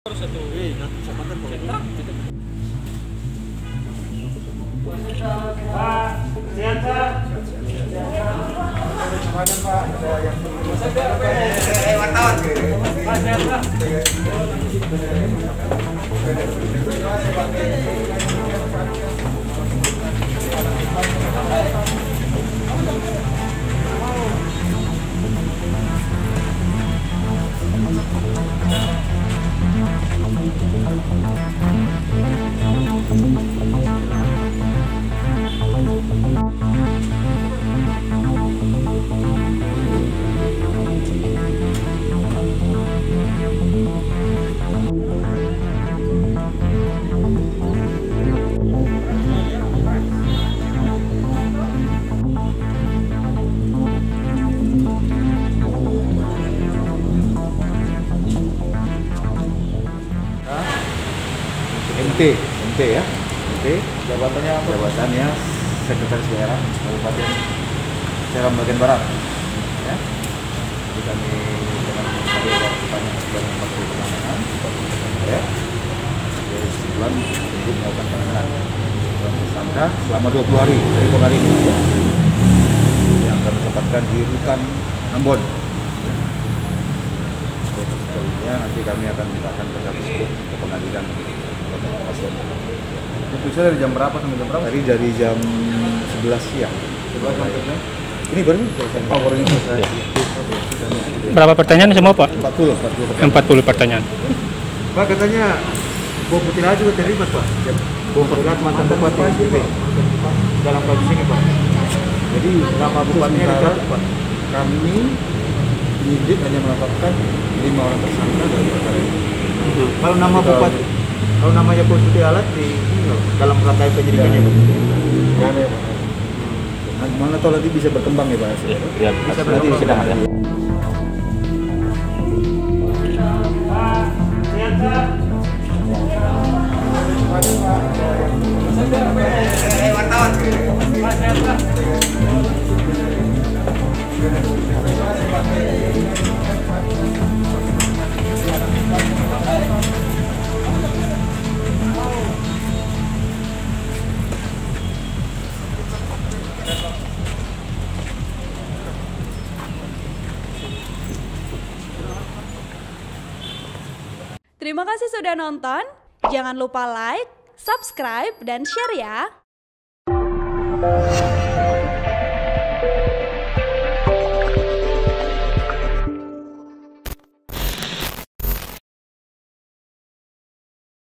Satu. Nanti kesempatan kalau Pak, sehat Pak. Pak, ada yang wartawan. Pak, sehat Pak. MT ya, MT. Jabatannya apa? Jabatannya Sekretaris Daerah Kabupaten Seram bagian Barat. Ya. Jadi kami dengan banyak sebanyak 40 penanganan, ya. Dari sebulan untuk melakukan penanganan tersangka selama 20 hari dari hari ini, ya. Yang kami tempatkan di Rutan Ambon. Selanjutnya nanti kami akan mintakan berkas tersebut ke pengadilan. Itu dari jam berapa sampai jam berapa? Tadi dari jam 11 siang. 11 sampai jam? Ini baru selesai. Oh, baru ini selesai. Berapa pertanyaan semua Pak? 40 pertanyaan. Pak, katanya Bung Putih Raja juga terlibat Pak. Bung Pergat mantan bupati SPP dalam kasus ini Pak. Jadi nama bupatinya ditangkap Pak. Kami penyidik hanya menetapkan 5 orang tersangka dari perkara ini. Kalau nama bupati, kalau namanya Bung Putih Alat di dalam rangkaian penyidikannya Pak. Ya, ada ya, Pak. Mana tahu nanti bisa berkembang ya Pak. Ya, Bisa nanti berkembang. sidang ada. Pak, sehat Pak. Wartawan. Pak, sehat Pak. Terima kasih sudah nonton. Jangan lupa like, subscribe, dan share ya.